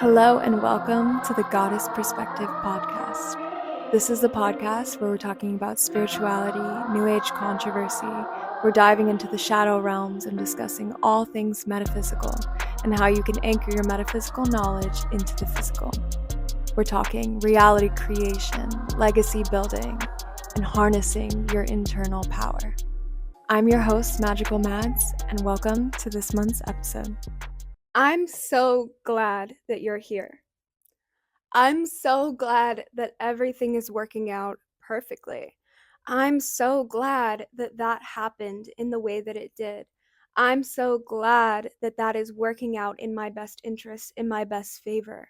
Hello and welcome to the Goddess Perspective podcast. This is the podcast where we're talking about spirituality, New Age controversy. We're diving into the shadow realms and discussing all things metaphysical and how you can anchor your metaphysical knowledge into the physical. We're talking reality creation, legacy building, and harnessing your internal power. I'm your host, Magical Mads, and welcome to this month's episode. I'm so glad that you're here. I'm so glad that everything is working out perfectly. I'm so glad that that happened in the way that it did. I'm so glad that that is working out in my best interest, in my best favor.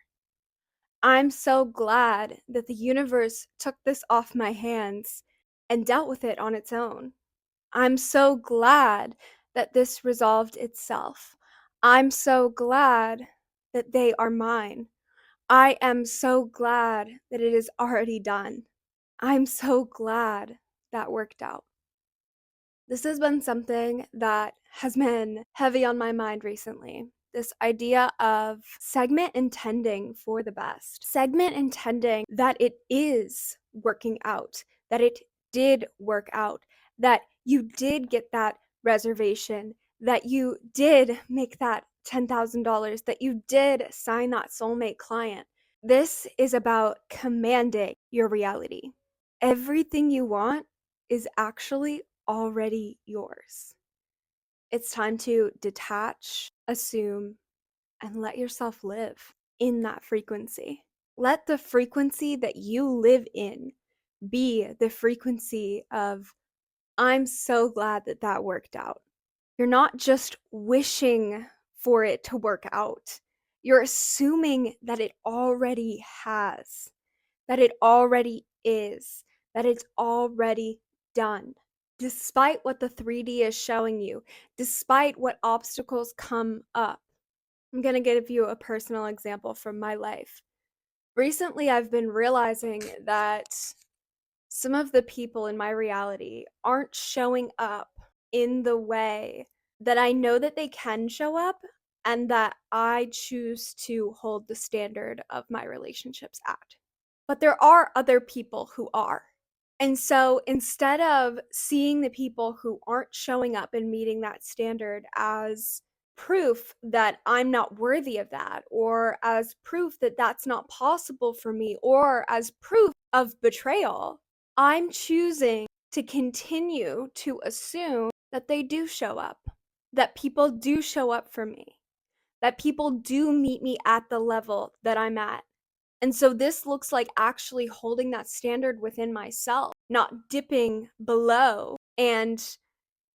I'm so glad that the universe took this off my hands and dealt with it on its own. I'm so glad that this resolved itself. I'm so glad that they are mine. I am so glad that it is already done. I'm so glad that worked out. This has been something that has been heavy on my mind recently. This idea of segment intending for the best. Segment intending that it is working out, that it did work out, that you did get that reservation, that you did make that $10,000, that you did sign that soulmate client. This is about commanding your reality. Everything you want is actually already yours. It's time to detach, assume, and let yourself live in that frequency. Let the frequency that you live in be the frequency of, I'm so glad that that worked out. You're not just wishing for it to work out. You're assuming that it already has, that it already is, that it's already done. Despite what the 3D is showing you, despite what obstacles come up. I'm going to give you a personal example from my life. Recently, I've been realizing that some of the people in my reality aren't showing up in the way that I know that they can show up and that I choose to hold the standard of my relationships at. But there are other people who are. And so instead of seeing the people who aren't showing up and meeting that standard as proof that I'm not worthy of that, or as proof that that's not possible for me, or as proof of betrayal, I'm choosing to continue to assume that they do show up, that people do show up for me, that people do meet me at the level that I'm at. And so this looks like actually holding that standard within myself, not dipping below and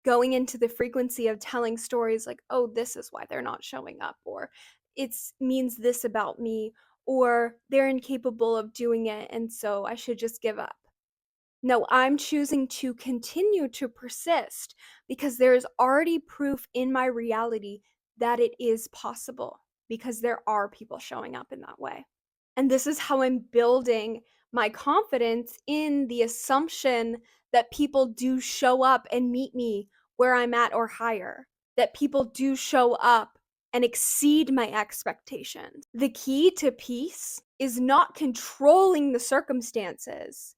going into the frequency of telling stories like, oh, this is why they're not showing up, or it means this about me, or they're incapable of doing it, and so I should just give up. No, I'm choosing to continue to persist because there is already proof in my reality that it is possible because there are people showing up in that way. And this is how I'm building my confidence in the assumption that people do show up and meet me where I'm at or higher, that people do show up and exceed my expectations. The key to peace is not controlling the circumstances,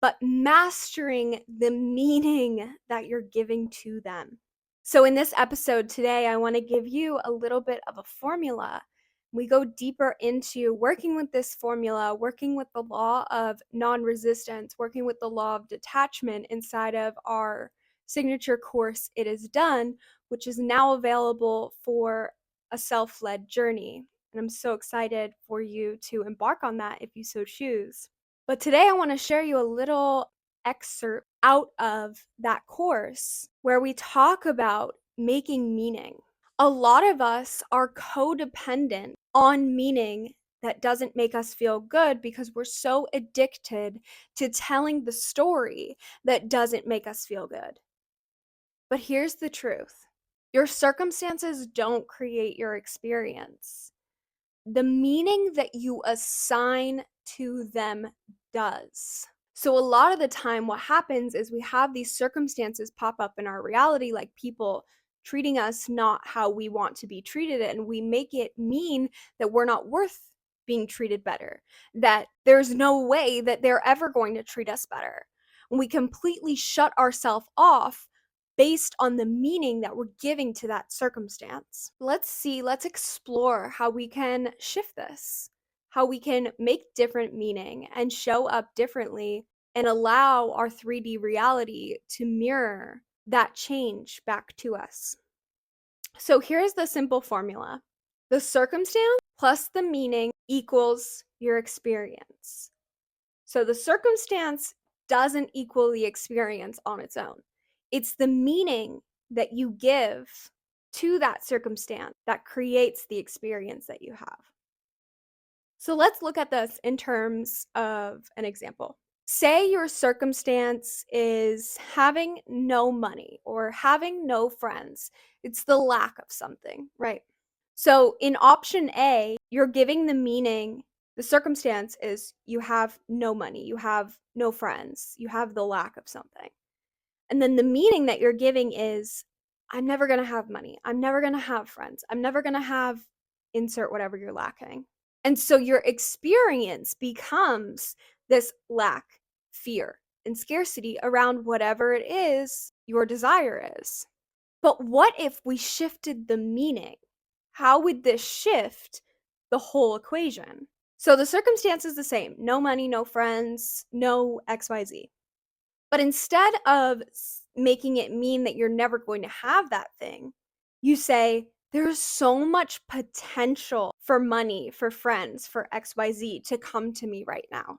but mastering the meaning that you're giving to them. So, in this episode today, I want to give you a little bit of a formula. We go deeper into working with this formula, working with the law of non resistance, working with the law of detachment inside of our signature course, It Is Done, which is now available for a self led journey. And I'm so excited for you to embark on that if you so choose. But today I want to share you a little excerpt out of that course where we talk about making meaning. A lot of us are codependent on meaning that doesn't make us feel good because we're so addicted to telling the story that doesn't make us feel good. But here's the truth. Your circumstances don't create your experience. The meaning that you assign to them does. So a lot of the time what happens is we have these circumstances pop up in our reality, like people treating us not how we want to be treated, and we make it mean that we're not worth being treated better, that there's no way that they're ever going to treat us better. And we completely shut ourselves off based on the meaning that we're giving to that circumstance. Let's explore how we can shift this, how we can make different meaning and show up differently and allow our 3D reality to mirror that change back to us. So here's the simple formula: the circumstance plus the meaning equals your experience. So the circumstance doesn't equal the experience on its own. It's the meaning that you give to that circumstance that creates the experience that you have. So let's look at this in terms of an example. Say your circumstance is having no money or having no friends. It's the lack of something, right? So in option A, you're giving the meaning, the circumstance is you have no money, you have no friends, you have the lack of something. And then the meaning that you're giving is, I'm never going to have money. I'm never going to have friends. I'm never going to have insert whatever you're lacking. And so your experience becomes this lack, fear, and scarcity around whatever it is your desire is. But what if we shifted the meaning? How would this shift the whole equation? So the circumstance is the same: no money, no friends, no XYZ. But instead of making it mean that you're never going to have that thing, you say, there's so much potential for money, for friends, for XYZ to come to me right now.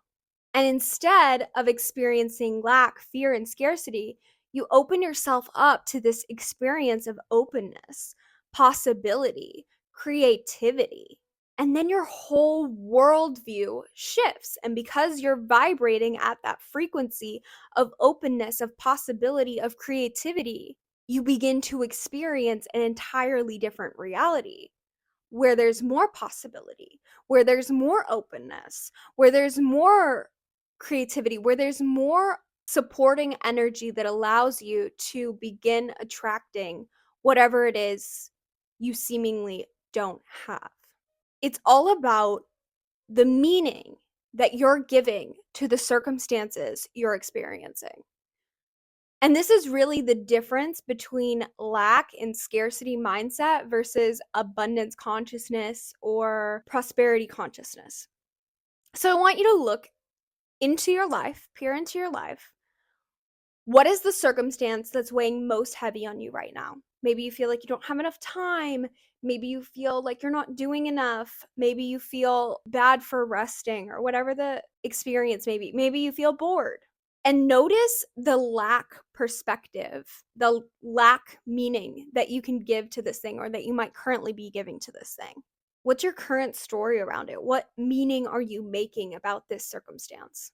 And instead of experiencing lack, fear, and scarcity, you open yourself up to this experience of openness, possibility, creativity. And then your whole worldview shifts. And because you're vibrating at that frequency of openness, of possibility, of creativity, you begin to experience an entirely different reality where there's more possibility, where there's more openness, where there's more creativity, where there's more supporting energy that allows you to begin attracting whatever it is you seemingly don't have. It's all about the meaning that you're giving to the circumstances you're experiencing. And this is really the difference between lack and scarcity mindset versus abundance consciousness or prosperity consciousness. So I want you to look into your life, peer into your life. What is the circumstance that's weighing most heavy on you right now? Maybe you feel like you don't have enough time. Maybe you feel like you're not doing enough. Maybe you feel bad for resting or whatever the experience may be. Maybe you feel bored. And notice the lack perspective, the lack meaning that you can give to this thing or that you might currently be giving to this thing. What's your current story around it? What meaning are you making about this circumstance?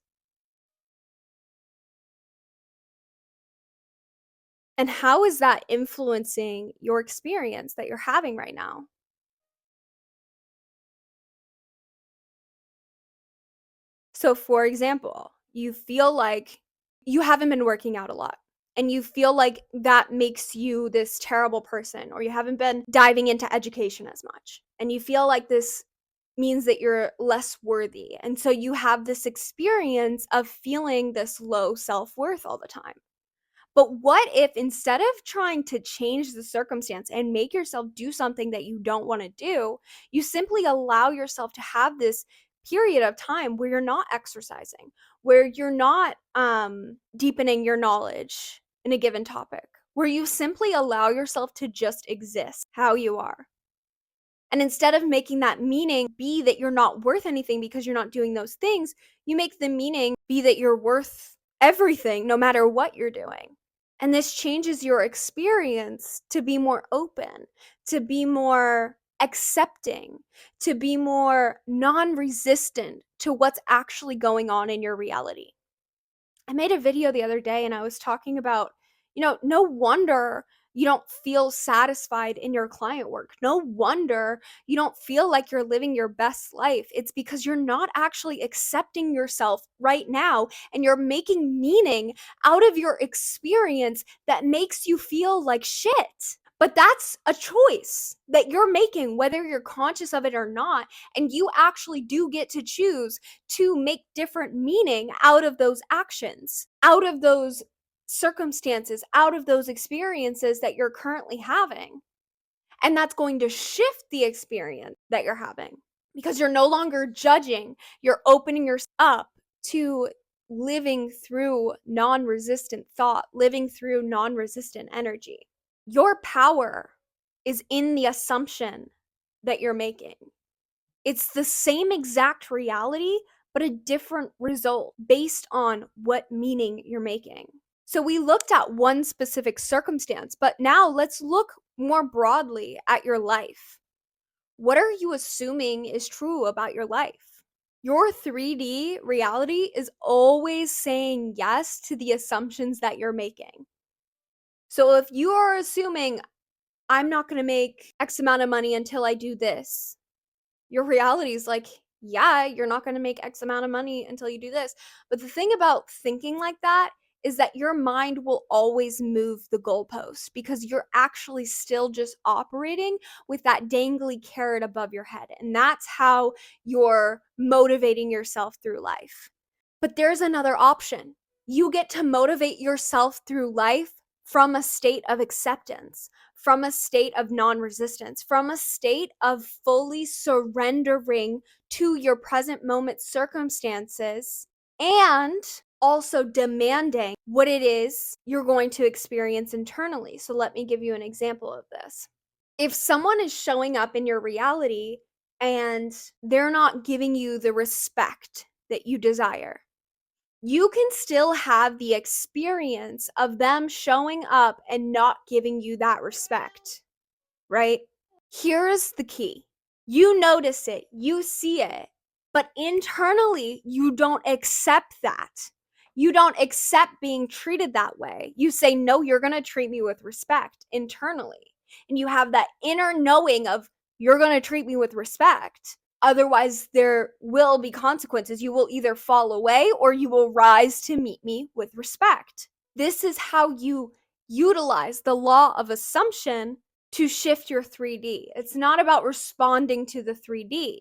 And how is that influencing your experience that you're having right now? So, for example, you feel like you haven't been working out a lot and you feel like that makes you this terrible person, or you haven't been diving into education as much. And you feel like this means that you're less worthy. And so you have this experience of feeling this low self worth all the time. But what if instead of trying to change the circumstance and make yourself do something that you don't want to do, you simply allow yourself to have this period of time where you're not exercising, where you're not deepening your knowledge in a given topic, where you simply allow yourself to just exist how you are. And instead of making that meaning be that you're not worth anything because you're not doing those things, you make the meaning be that you're worth everything no matter what you're doing. And this changes your experience to be more open, to be more accepting, to be more non resistant to what's actually going on in your reality. I made a video the other day and I was talking about, no wonder you don't feel satisfied in your client work. No wonder you don't feel like you're living your best life. It's because you're not actually accepting yourself right now and you're making meaning out of your experience that makes you feel like shit. But that's a choice that you're making, whether you're conscious of it or not. And you actually do get to choose to make different meaning out of those actions, out of those circumstances, out of those experiences that you're currently having. And that's going to shift the experience that you're having because you're no longer judging. You're opening yourself up to living through non-resistant thought, living through non-resistant energy. Your power is in the assumption that you're making. It's the same exact reality, but a different result based on what meaning you're making. So we looked at one specific circumstance, but now let's look more broadly at your life. What are you assuming is true about your life? Your 3D reality is always saying yes to the assumptions that you're making. So if you are assuming, I'm not going to make X amount of money until I do this, your reality is like, yeah, you're not going to make X amount of money until you do this. But the thing about thinking like that is that your mind will always move the goalpost because you're actually still just operating with that dangly carrot above your head. And that's how you're motivating yourself through life. But there's another option. You get to motivate yourself through life from a state of acceptance, from a state of non-resistance, from a state of fully surrendering to your present moment circumstances and also demanding what it is you're going to experience internally. So let me give you an example of this. If someone is showing up in your reality and they're not giving you the respect that you desire, you can still have the experience of them showing up and not giving you that respect, right? Here's the key. You notice it, you see it, but internally, you don't accept that. You don't accept being treated that way. You say, no, you're going to treat me with respect internally. And you have that inner knowing of, you're going to treat me with respect. Otherwise, there will be consequences. You will either fall away or you will rise to meet me with respect. This is how you utilize the law of assumption to shift your 3D. It's not about responding to the 3D.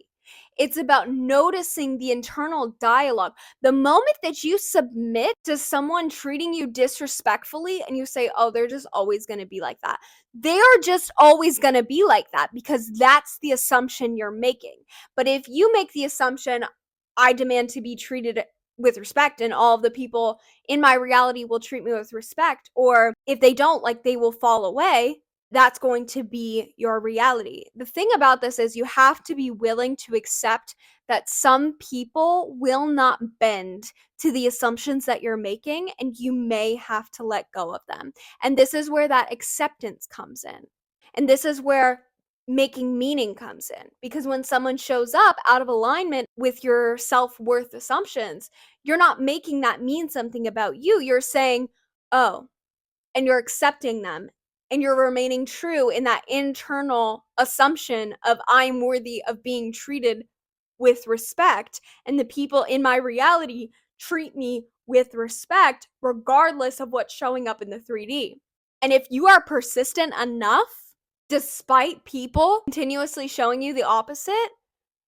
It's about noticing the internal dialogue. The moment that you submit to someone treating you disrespectfully and you say, oh, they're just always going to be like that. They are just always going to be like that because that's the assumption you're making. But if you make the assumption, I demand to be treated with respect and all of the people in my reality will treat me with respect, or if they don't, like, they will fall away, that's going to be your reality. The thing about this is you have to be willing to accept that some people will not bend to the assumptions that you're making, and you may have to let go of them. And this is where that acceptance comes in. And this is where making meaning comes in. Because when someone shows up out of alignment with your self-worth assumptions, you're not making that mean something about you. You're saying, oh, and you're accepting them. And you're remaining true in that internal assumption of I'm worthy of being treated with respect. And the people in my reality treat me with respect, regardless of what's showing up in the 3D. And if you are persistent enough, despite people continuously showing you the opposite,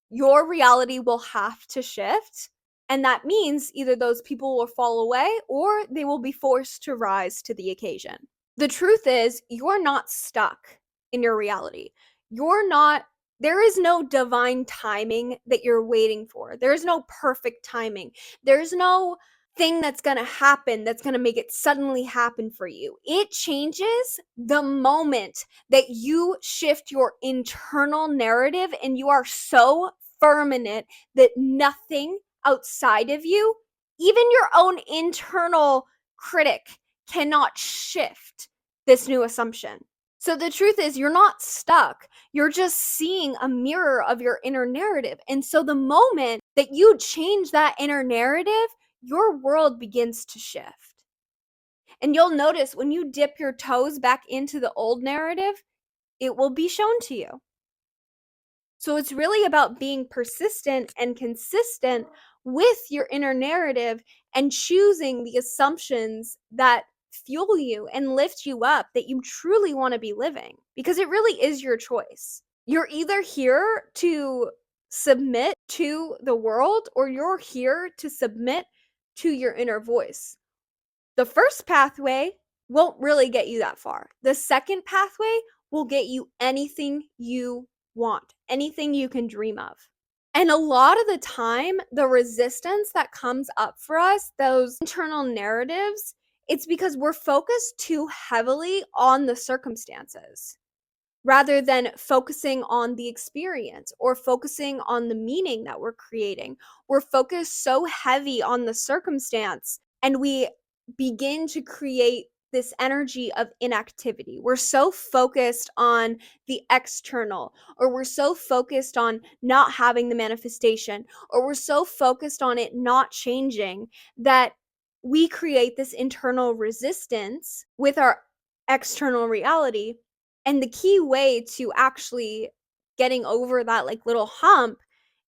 your reality will have to shift. And that means either those people will fall away or they will be forced to rise to the occasion. The truth is, you're not stuck in your reality. There is no divine timing that you're waiting for. There is no perfect timing. There's no thing that's going to happen that's going to make it suddenly happen for you. It changes the moment that you shift your internal narrative and you are so firm in it that nothing outside of you, even your own internal critic, cannot shift this new assumption. So the truth is, you're not stuck. You're just seeing a mirror of your inner narrative. And so the moment that you change that inner narrative, your world begins to shift. And you'll notice when you dip your toes back into the old narrative, it will be shown to you. So it's really about being persistent and consistent with your inner narrative and choosing the assumptions that fuel you and lift you up that you truly want to be living, because it really is your choice. You're either here to submit to the world, or you're here to submit to your inner voice. The first pathway won't really get you that far. The second pathway will get you anything you want, anything you can dream of. And a lot of the time, the resistance that comes up for us, those internal narratives, it's because we're focused too heavily on the circumstances rather than focusing on the experience or focusing on the meaning that we're creating. We're focused so heavy on the circumstance, and we begin to create this energy of inactivity. We're so focused on the external, or we're so focused on not having the manifestation, or we're so focused on it not changing, that we create this internal resistance with our external reality. And the key way to actually getting over that like little hump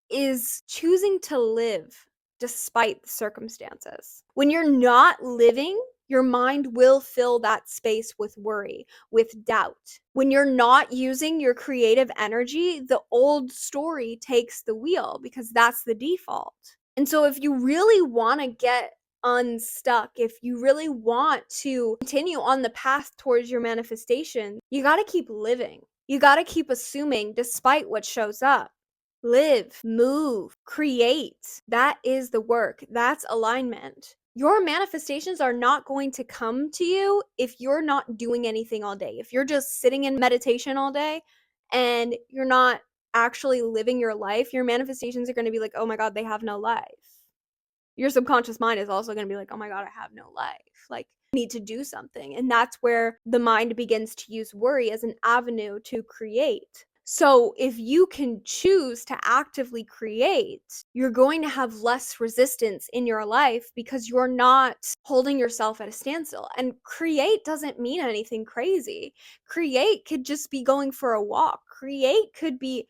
is choosing to live despite the circumstances. When you're not living, your mind will fill that space with worry, with doubt. When you're not using your creative energy, the old story takes the wheel because that's the default. And so if you really want to get unstuck, if you really want to continue on the path towards your manifestation, you got to keep living. You got to keep assuming despite what shows up. Live, move, create. That is the work. That's alignment. Your manifestations are not going to come to you if you're not doing anything all day. If you're just sitting in meditation all day and you're not actually living your life, your manifestations are going to be like, oh my God, they have no life. Your subconscious mind is also going to be like, oh my God, I have no life. Like, I need to do something. And that's where the mind begins to use worry as an avenue to create. So if you can choose to actively create, you're going to have less resistance in your life because you're not holding yourself at a standstill. And create doesn't mean anything crazy. Create could just be going for a walk. Create could be,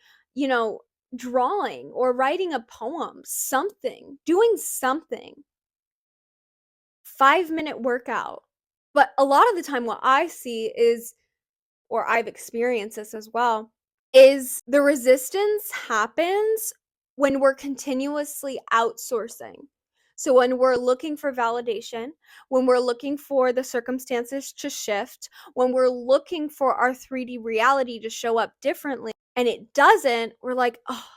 drawing or writing a poem, something, doing something. 5-minute workout. But a lot of the time, what I see is, or I've experienced this as well, is the resistance happens when we're continuously outsourcing. So when we're looking for validation, when we're looking for the circumstances to shift, when we're looking for our 3D reality to show up differently, and it doesn't, we're like, oh,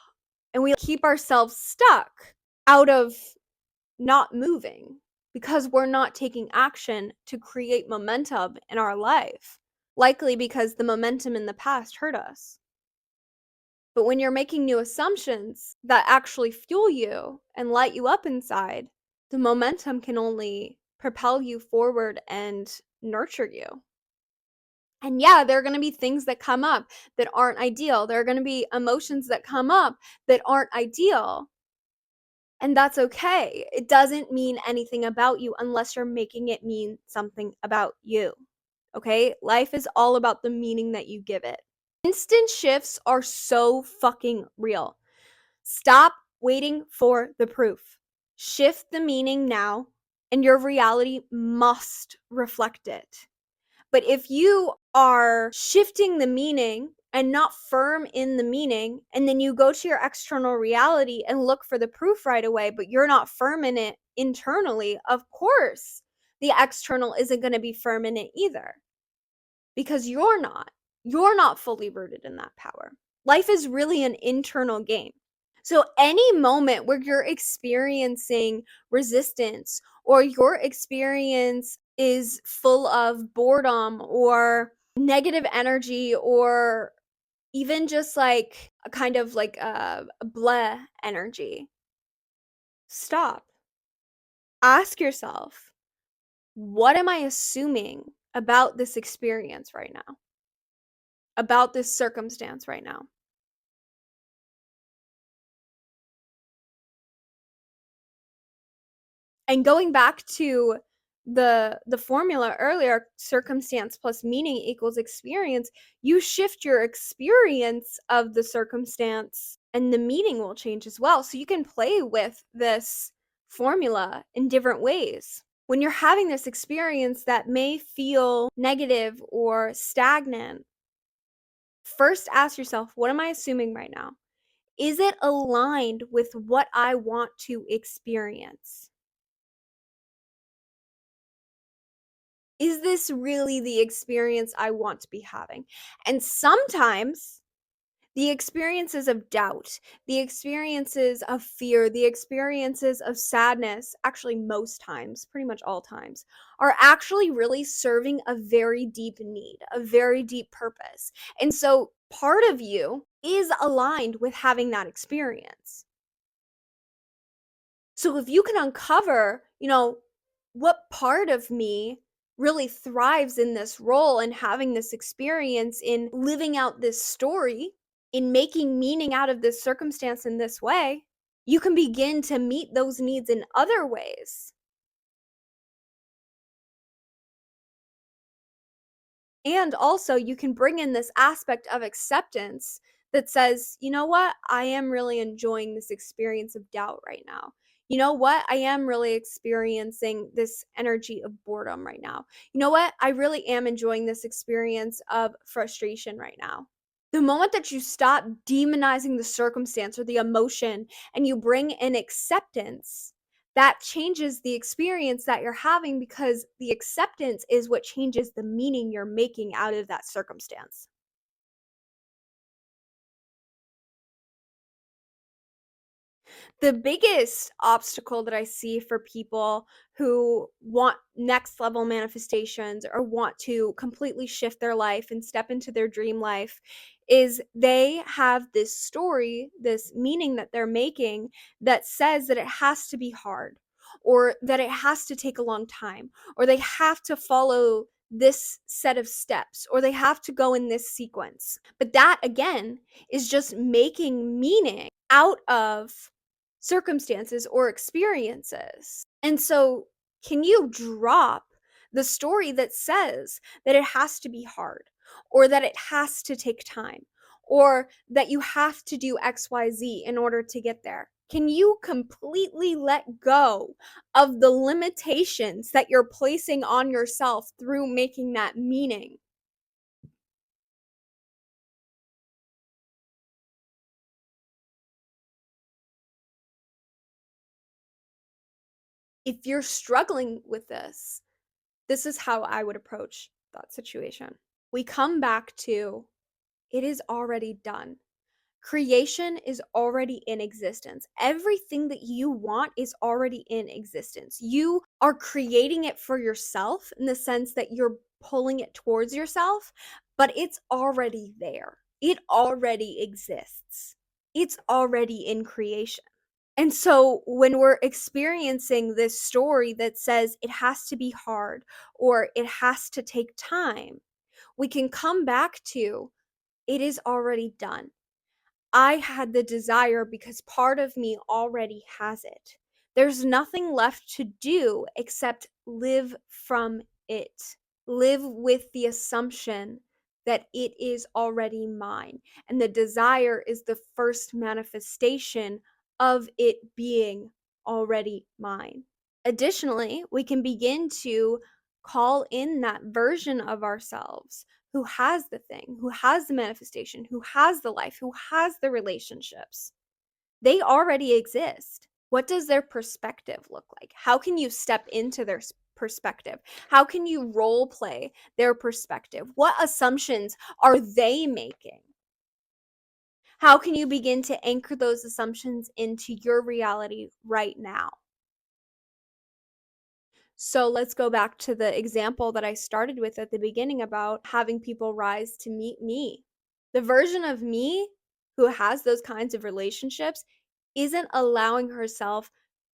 and we keep ourselves stuck out of not moving because we're not taking action to create momentum in our life, likely because the momentum in the past hurt us. But when you're making new assumptions that actually fuel you and light you up inside, the momentum can only propel you forward and nurture you. And yeah, there are going to be things that come up that aren't ideal. There are going to be emotions that come up that aren't ideal. And that's okay. It doesn't mean anything about you unless you're making it mean something about you. Okay? Life is all about the meaning that you give it. Instant shifts are so fucking real. Stop waiting for the proof. Shift the meaning now, and your reality must reflect it. But if you are shifting the meaning and not firm in the meaning, and then you go to your external reality and look for the proof right away, but you're not firm in it internally, of course, the external isn't going to be firm in it either. Because you're not. You're not fully rooted in that power. Life is really an internal game. So any moment where you're experiencing resistance, or your experience is full of boredom or negative energy, or even just like a kind of like a bleh energy, stop. Ask yourself, what am I assuming about this experience right now? About this circumstance right now? And going back to the formula earlier, circumstance plus meaning equals experience, you shift your experience of the circumstance and the meaning will change as well. So you can play with this formula in different ways. When you're having this experience that may feel negative or stagnant, first ask yourself, what am I assuming right now? Is it aligned with what I want to experience? Is this really the experience I want to be having? And sometimes the experiences of doubt, the experiences of fear, the experiences of sadness, actually, most times, pretty much all times, are actually really serving a very deep need, a very deep purpose. And so part of you is aligned with having that experience. So if you can uncover, what part of me really thrives in this role and having this experience in living out this story, in making meaning out of this circumstance in this way, you can begin to meet those needs in other ways. And also, you can bring in this aspect of acceptance that says, you know what? I am really enjoying this experience of doubt right now. You know what? I am really experiencing this energy of boredom right now. You know what? I really am enjoying this experience of frustration right now. The moment that you stop demonizing the circumstance or the emotion and you bring in acceptance, that changes the experience that you're having because the acceptance is what changes the meaning you're making out of that circumstance. The biggest obstacle that I see for people who want next level manifestations or want to completely shift their life and step into their dream life is they have this story, this meaning that they're making that says that it has to be hard or that it has to take a long time or they have to follow this set of steps or they have to go in this sequence. But that again is just making meaning out of circumstances or experiences. And so, can you drop the story that says that it has to be hard or that it has to take time or that you have to do XYZ in order to get there? Can you completely let go of the limitations that you're placing on yourself through making that meaning? If you're struggling with this is how I would approach that situation. We come back to it is already done. Creation is already in existence. Everything that you want is already in existence. You are creating it for yourself in the sense that you're pulling it towards yourself, but it's already there. It already exists. It's already in creation. And so when we're experiencing this story that says it has to be hard or it has to take time, we can come back to it is already done. I had the desire because part of me already has it. There's nothing left to do except live from it. Live with the assumption that it is already mine. And the desire is the first manifestation of it being already mine. Additionally, we can begin to call in that version of ourselves who has the thing, who has the manifestation, who has the life, who has the relationships. They already exist. What does their perspective look like? How can you step into their perspective? How can you role play their perspective? What assumptions are they making? How can you begin to anchor those assumptions into your reality right now? So let's go back to the example that I started with at the beginning about having people rise to meet me. The version of me who has those kinds of relationships isn't allowing herself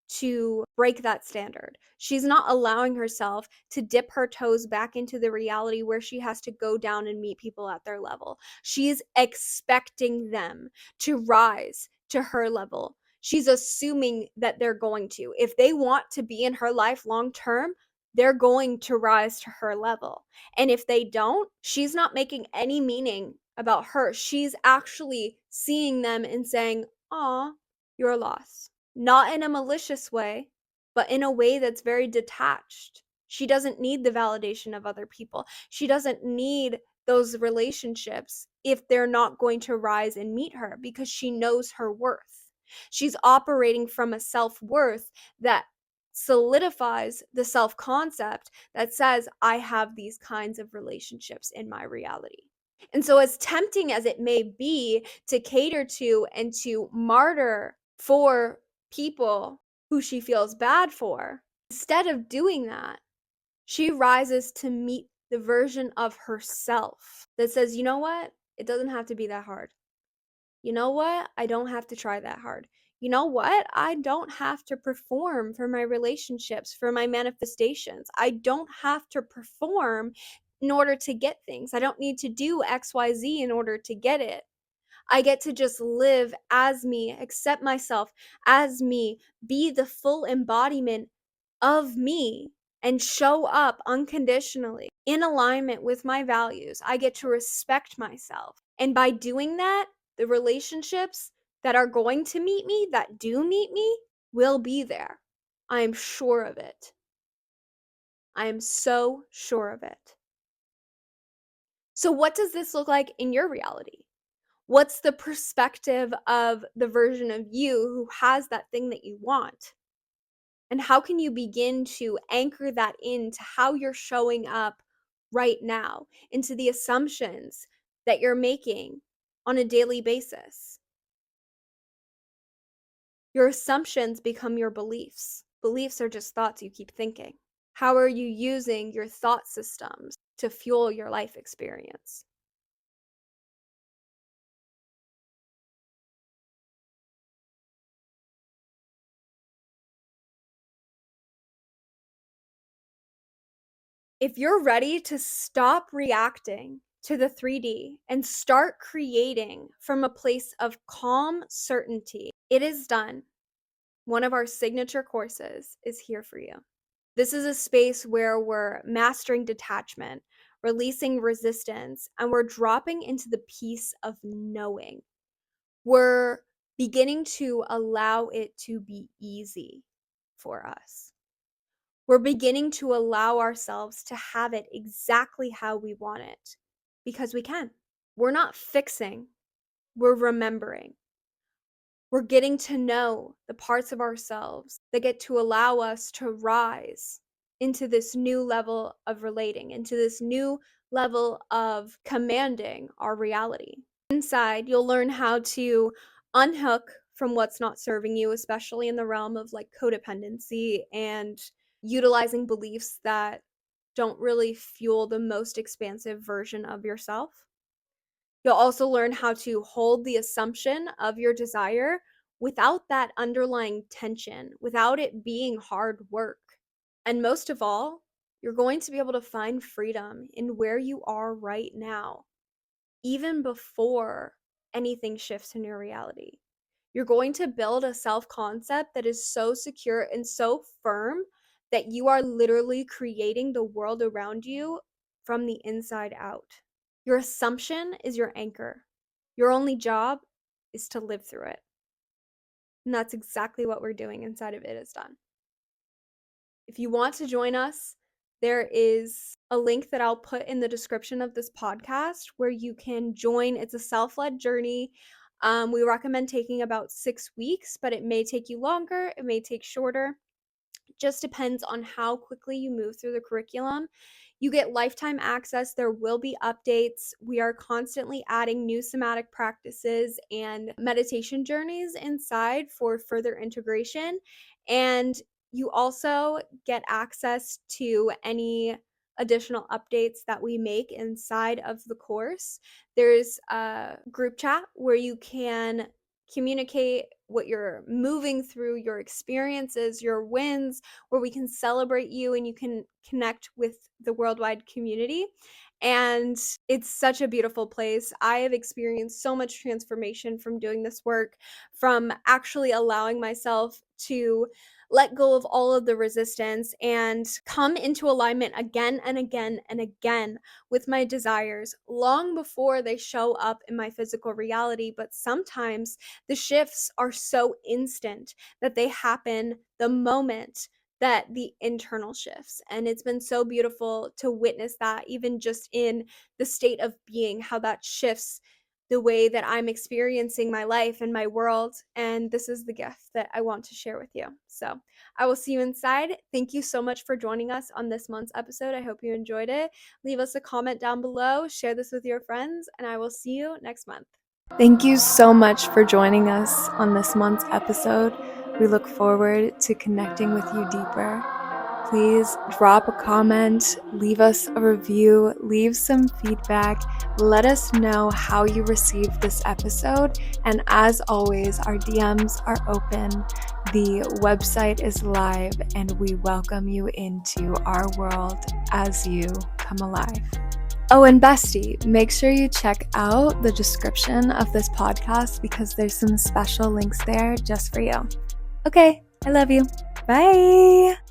to break that standard. She's not allowing herself to dip her toes back into the reality where she has to go down and meet people at their level. She's expecting them to rise to her level. She's assuming that they're going to. If they want to be in her life long term, they're going to rise to her level. And if they don't, she's not making any meaning about her. She's actually seeing them and saying, "Aw, you're lost." Not in a malicious way, but in a way that's very detached. She doesn't need the validation of other people. She doesn't need those relationships if they're not going to rise and meet her, because she knows her worth. She's operating from a self-worth that solidifies the self-concept that says, I have these kinds of relationships in my reality. And so, as tempting as it may be to cater to and to martyr for people who she feels bad for, instead of doing that, she rises to meet the version of herself that says, you know what? It doesn't have to be that hard. You know what? I don't have to try that hard. You know what? I don't have to perform for my relationships, for my manifestations. I don't have to perform in order to get things. I don't need to do XYZ in order to get it. I get to just live as me, accept myself as me, be the full embodiment of me, and show up unconditionally in alignment with my values. I get to respect myself. And by doing that, the relationships that are going to meet me, that do meet me, will be there. I am sure of it. I am so sure of it. So, what does this look like in your reality? What's the perspective of the version of you who has that thing that you want? And how can you begin to anchor that into how you're showing up right now, into the assumptions that you're making on a daily basis? Your assumptions become your beliefs. Beliefs are just thoughts you keep thinking. How are you using your thought systems to fuel your life experience? If you're ready to stop reacting to the 3D and start creating from a place of calm certainty, it is done. One of our signature courses is here for you. This is a space where we're mastering detachment, releasing resistance, and we're dropping into the peace of knowing. We're beginning to allow it to be easy for us. We're beginning to allow ourselves to have it exactly how we want it, because we can. We're not fixing, we're remembering. We're getting to know the parts of ourselves that get to allow us to rise into this new level of relating, into this new level of commanding our reality. Inside, you'll learn how to unhook from what's not serving you, especially in the realm of like codependency and utilizing beliefs that don't really fuel the most expansive version of yourself. You'll also learn how to hold the assumption of your desire without that underlying tension, without it being hard work. And most of all, you're going to be able to find freedom in where you are right now, even before anything shifts in your reality. You're going to build a self concept that is so secure and so firm that you are literally creating the world around you from the inside out. Your assumption is your anchor. Your only job is to live through it. And that's exactly what we're doing inside of It Is Done. If you want to join us, there is a link that I'll put in the description of this podcast where you can join. It's a self-led journey. We recommend taking about 6 weeks, but it may take you longer, it may take shorter. It just depends on how quickly you move through the curriculum. You get lifetime access. There will be updates. We are constantly adding new somatic practices and meditation journeys inside for further integration. And you also get access to any additional updates that we make inside of the course. There's a group chat where you can communicate what you're moving through, your experiences, your wins, where we can celebrate you and you can connect with the worldwide community. And it's such a beautiful place. I have experienced so much transformation from doing this work, from actually allowing myself to let go of all of the resistance and come into alignment again and again and again with my desires long before they show up in my physical reality. But sometimes the shifts are so instant that they happen the moment that the internal shifts. And it's been so beautiful to witness that, even just in the state of being, how that shifts the way that I'm experiencing my life and my world. And this is the gift that I want to share with you. So I will see you inside. Thank you so much for joining us on this month's episode. I hope you enjoyed it. Leave us a comment down below, share this with your friends, and I will see you next month. Thank you so much for joining us on this month's episode. We look forward to connecting with you deeper. Please drop a comment, leave us a review, leave some feedback. Let us know how you received this episode. And as always, our DMs are open. The website is live, and we welcome you into our world as you come alive. Oh, and bestie, make sure you check out the description of this podcast because there's some special links there just for you. Okay, I love you. Bye.